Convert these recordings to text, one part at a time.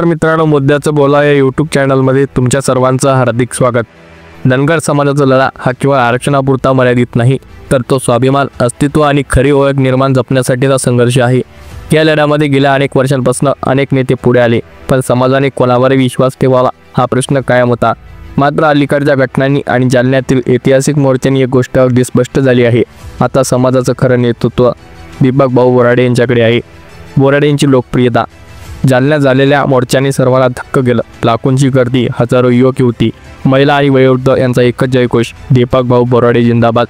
तर मित्रांनो, मुद्द्याचं बोला या यूट्यूब चॅनलमध्ये तुमच्या सर्वांचं हार्दिक स्वागत। धनगर समाजाचा लढा हा केवळ आरक्षणापुरता मर्यादित नाही, तर तो स्वाभिमान, अस्तित्व आणि खरी ओळख निर्माण जपण्यासाठीचा संघर्ष आहे। या लढ्यामध्ये गेल्या अनेक वर्षांपासून अनेक नेते पुढे आले, पण समाजाने कोणावर विश्वास ठेवावा हा प्रश्न कायम होता। मात्र अलीकडच्या घटनांनी आणि जालन्यातील ऐतिहासिक मोर्चांनी एक गोष्ट अगदी स्पष्ट झाली आहे। आता समाजाचं खरं नेतृत्व दीपक भाऊ बोराडे यांच्याकडे आहे। बोराडे यांची लोकप्रियता जालन्यात झालेल्या मोर्चाने सर्वांना धक्क केलं। लाखोंची गर्दी, हजारो युवक युवती, महिला आणि वयोवृद्ध यांचा एकच जयघोष, दीपक भाऊ बोराडे जिंदाबाद।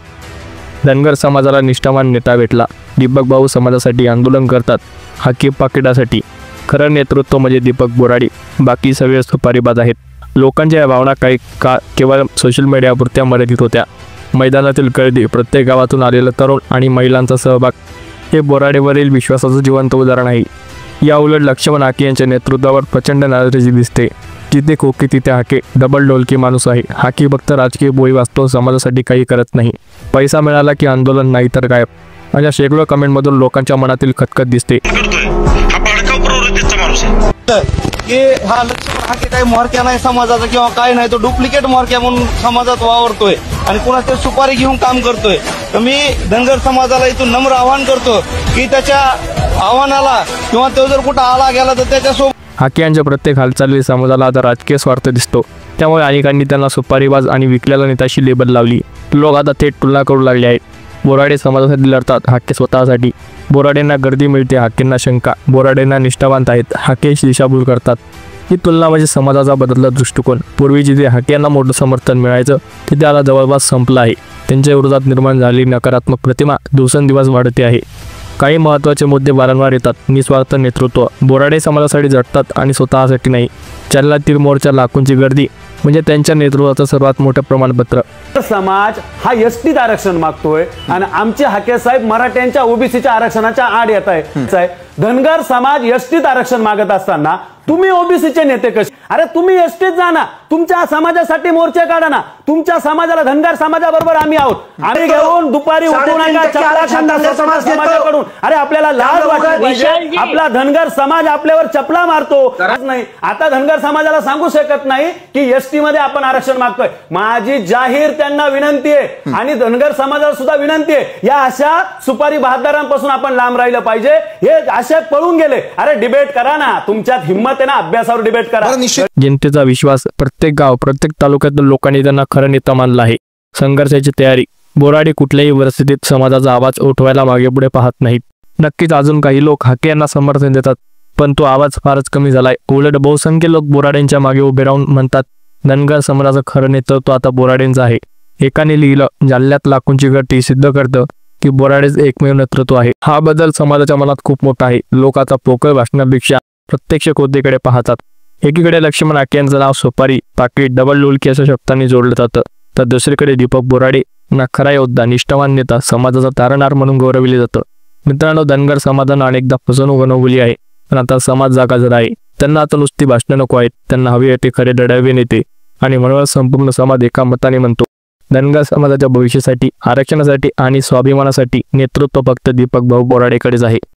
धनगर समाजाला निष्ठावान नेता भेटला। दीपक भाऊ समाजासाठी आंदोलन करतात, हक्की पाकिटासाठी। खरं नेतृत्व म्हणजे दीपक बोराडे, बाकी सगळे सुपारीबाज आहेत। लोकांच्या या भावना काही केवळ सोशल मीडियापुरत्या मर्यादित होत्या। मैदानातील गर्दी, प्रत्येक गावातून आलेलं तरुण आणि महिलांचा सहभाग हे बोराडेवरील विश्वासाचं जिवंत उदाहरण आहे। या उलट लक्ष्मण हाके यांच्या नेतृत्वावर प्रचंड नाराजी दिसते। जिथे खोके तिथे हाके डबल डोलकी माणूस आहे। हाके फक्त राजकीय बोळी वाचतो, समाजासाठी काही करत नाही। पैसा मिळाला की आंदोलन, नाही तर गायब, अशा शेकडो कमेंटमधून लोकांच्या मनातील खतखत दिसते। हा लक्ष्मण हाके काही म्होरक्या नाही समाजाचा किंवा काय नाही, तो डुप्लिकेट म्होरक्या म्हणून समाजात वावरतोय आणि कुणाच्या सुपारी घेऊन काम करतोय। तर मी धनगर समाजाला इथून नम्र आवाहन करतो की त्याच्या आव्हानाला किंवा तो जर कुठं आला गेला तर त्याच्यासोबत। हाके यांच्या प्रत्येक हालचाली समाजाला आता राजकीय स्वार्थ दिसतो, त्यामुळे अनेकांनी त्यांना सुपारीबाज आणि विकलेला नेत्याशी लेबल लावली। लोक आता थेट तुलना करू लागले आहेत। बोराडे समाजासाठी लढतात, हाके स्वतःसाठी। बोराडेंना गर्दी मिळते, हाकेंना शंका। बोराडेंना निष्ठावंत आहेत, हाके दिशाभूल करतात। ही तुलना म्हणजे समाजाचा बदलला दृष्टिकोन। पूर्वी जिथे हाकेंना मोठं समर्थन मिळायचं, तिथे आता जवळपास संपलं आहे। त्यांच्या विरोधात निर्माण झालेली नकारात्मक प्रतिमा दिवसेंदिवस वाढते आहे। काही महत्त्वाचे मुद्दे वारंवार येतात। निस्वार्थ नेतृत्व, बोराडे समाजासाठी झटतात आणि स्वतःसाठी नाही। जालन्यातील मोर्चा, लाखोंची गर्दी म्हणजे त्यांच्या नेतृत्वाचं सर्वात मोठं प्रमाणपत्र। समाज हा एसटी आरक्षण मागतोय आणि आमचे हाके साहेब मराठ्यांच्या ओबीसीच्या आरक्षणाच्या आड येत आहे। धनगर समाज एसटीत आरक्षण मागत असताना तुम्ही ओबीसीचे नेते कसे? अरे तुम्ही एसटीत जा ना, तुमच्या समाजासाठी मोर्चे काढा ना। तुमच्या समाजाला, धनगर समाजाबरोबर आम्ही आहोत। आम्ही घेऊन दुपारी उठू नका समाजाकडून। अरे आपल्याला लाज वाटत पाहिजे, आपला धनगर समाज आपल्यावर चपला मारतो नाही। आता धनगर समाजाला सांगू शकत नाही की एसटी मध्ये आपण आरक्षण मागतोय। माझी जाहीर त्यांना विनंती आहे आणि धनगर समाजाला सुद्धा विनंती आहे, या अशा सुपारी बहादरांपासून आपण लांब राहिलं पाहिजे। हे असे पळून गेले, अरे डिबेट करा ना, तुमच्यात हिम्मत आहे ना, अभ्यासावर डिबेट करा। जनतेचा विश्वास, प्रत्येक गाव, प्रत्येक तालुक्यातील लोकांनी त्यांना खरं नेता मानलं आहे। संघर्षाची तयारी, बोराडे कुठल्याही परिस्थितीत समाजाचा आवाज उठवायला मागे पुढे पाहत नाहीत। नक्कीच अजून काही लोक हाके यांना समर्थन देतात, पण तो आवाज फारच कमी झालाय। उलट बहुसंख्य लोक बोराडेंच्या मागे उभे राहून म्हणतात, धनगर समाजाचं खरं नेतृत्व आता बोराडेंचं आहे। एकाने लिहिलं, जालन्यात लाखोंची गर्दी सिद्ध करतं की बोराडेच एकमेव नेतृत्व आहे। हा बदल समाजाच्या मनात खूप मोठा आहे। लोक आता पोकळ भाषणापेक्षा प्रत्यक्ष कृतीकडे पाहतात। एकीकडे लक्ष्मण हाके यांचं नाव सुपारी, पाकिट, डबल डोलकी अशा शब्दांनी जोडलं जातं, तर दुसरीकडे दीपक बोराडे ना खरा योद्धा, निष्ठावान नेता, समाजाचा तारणहार म्हणून गौरविले जातं। मित्रांनो, धनगर समाजानं अनेकदा फसवणूक अनुभवली आहे, पण आता समाज जागा जर आहे। त्यांना आता नुसती भाषणं नको आहेत, त्यांना हवी येते खरे लढावे नेते। आणि म्हणून संपूर्ण समाज एका मताने म्हणतो, धनगर समाजाच्या भविष्यासाठी, आरक्षणासाठी आणि स्वाभिमानासाठी नेतृत्व फक्त दीपक भाऊ बोराडेकडेच आहे।